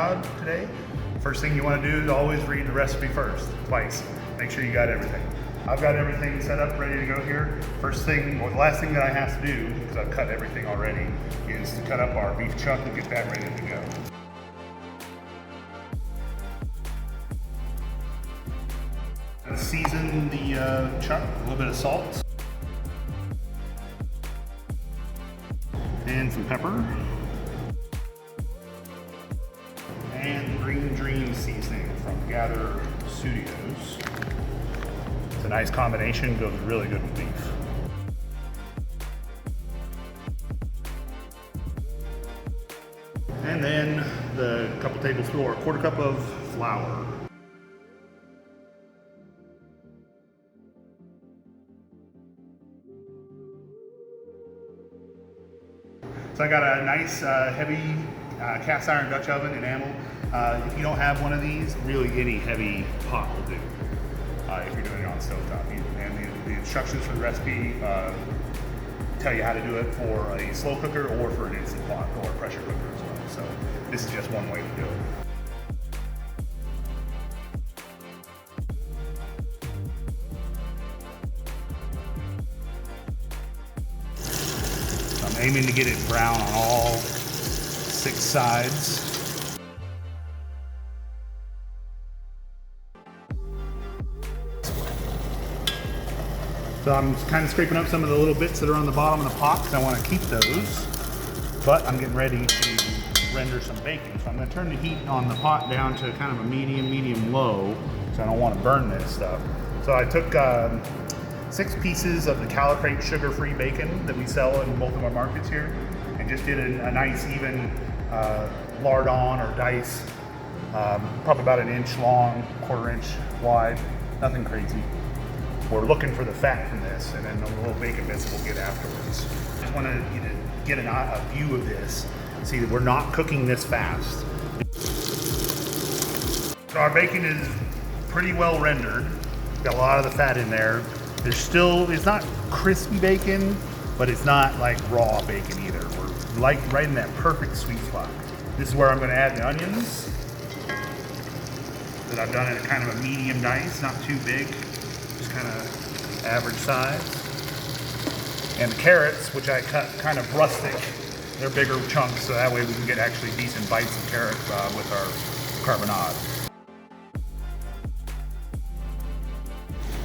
carbonade today, first thing you want to do is always read the recipe first, twice. Make sure you got everything. I've got everything set up, ready to go here. First thing, or the last thing that I have to do, because I've cut everything already, is to cut up our beef chuck and get that ready to go. Season the chuck, a little bit of salt. And some pepper. And Green Dream seasoning from Gather Studios. It's a nice combination, goes really good with beef. And then the couple tablespoons or a quarter cup of flour. So I got a nice heavy cast iron Dutch oven enamel. If you don't have one of these, really any heavy pot will do if you're doing it on stovetop. And the instructions for the recipe tell you how to do it for a slow cooker or for an instant pot or a pressure cooker as well. So this is just one way to do it. I'm aiming to get it brown on all 6 sides. So I'm kind of scraping up some of the little bits that are on the bottom of the pot because I want to keep those. But I'm getting ready to render some bacon. So I'm going to turn the heat on the pot down to kind of a medium low, so I don't want to burn this stuff. So I took 6 pieces of the Calicrate sugar-free bacon that we sell in both of our markets here, and just did a nice even lardon or dice, probably about 1 inch long, 1/4 inch wide, nothing crazy. We're looking for the fat from this, and then the little bacon bits we'll get afterwards. I just want to get a view of this, see that we're not cooking this fast. So our bacon is pretty well rendered, got a lot of the fat in there. There's still, it's not crispy bacon, but it's not like raw bacon either. We're like right in that perfect sweet spot. This is where I'm going to add the onions that I've done in a kind of a medium dice, not too big, just kind of average size. And the carrots, which I cut kind of rustic, they're bigger chunks, so that way we can get actually decent bites of carrot with our carbonade.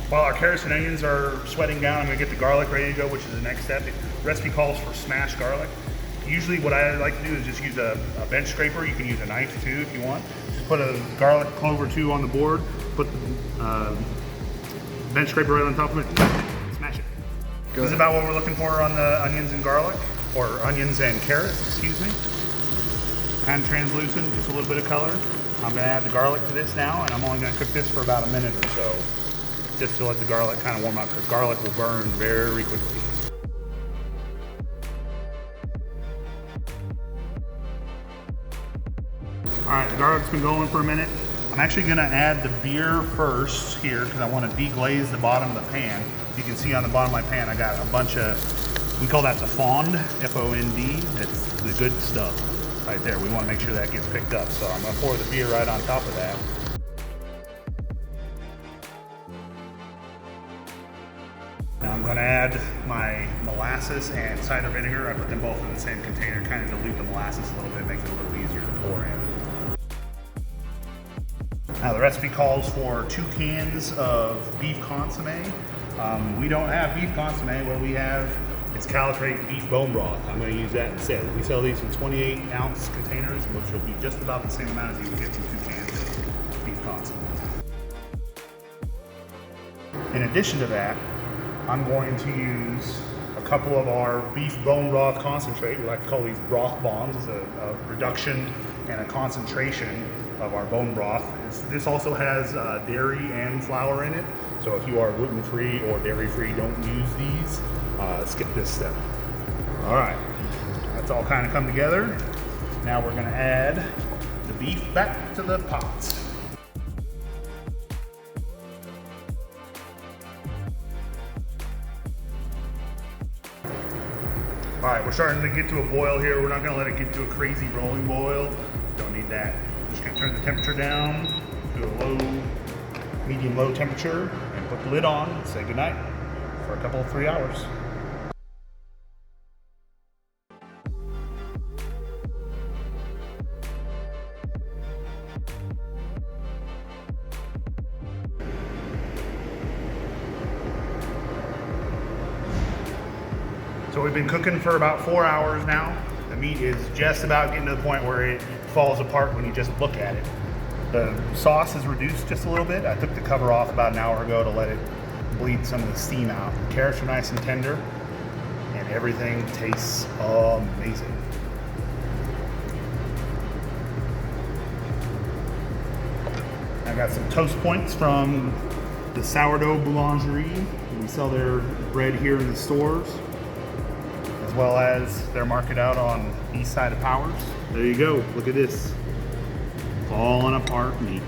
While our carrots and onions are sweating down, I'm going to get the garlic ready to go, which is the next step. The recipe calls for smashed garlic. Usually what I like to do is just use a bench scraper. You can use a knife too if you want. Just put a garlic clove or 2 on the board, put the bench scraper right on top of it, smash it. This is about what we're looking for on the onions and garlic, or onions and carrots, excuse me. Kind of translucent, just a little bit of color. I'm going to add the garlic to this now, and I'm only going to cook this for about 1 minute or so, just to let the garlic kind of warm up, because garlic will burn very quickly. All right, the garlic's been going for a minute. I'm actually going to add the beer first here because I want to deglaze the bottom of the pan. You can see on the bottom of my pan I got a bunch of, we call that the fond, F-O-N-D. It's the good stuff right there. We want to make sure that gets picked up. So I'm going to pour the beer right on top of that. Now I'm going to add my molasses and cider vinegar. I put them both in the same container, kind of dilute the molasses a little bit, makes it a little easier to pour in. Now the recipe calls for 2 cans of beef consomme. We don't have beef consomme. What we have is Calicrate beef bone broth. I'm going to use that instead. We sell these in 28-ounce containers, which will be just about the same amount as you would get from 2 cans of beef consomme. In addition to that, I'm going to use a couple of our beef bone broth concentrate. We like to call these broth bombs. It's a reduction and a concentration of our bone broth. This also has dairy and flour in it. So if you are gluten-free or dairy-free, don't use these. Skip this step. All right, that's all kind of come together. Now we're gonna add the beef back to the pot. All right, we're starting to get to a boil here. We're not gonna let it get to a crazy rolling boil. Don't need that. Turn the temperature down to a low, medium-low temperature and put the lid on and say goodnight for a couple of 3 hours. So we've been cooking for about 4 hours now. The meat is just about getting to the point where it falls apart when you just look at it. The sauce is reduced just a little bit. I took the cover off about an hour ago to let it bleed some of the steam out. The carrots are nice and tender, and everything tastes amazing. I got some toast points from the Sourdough Boulangerie. We sell their bread here in the stores, as well as their market out on east side of Powers. There you go, look at this. Falling apart meat.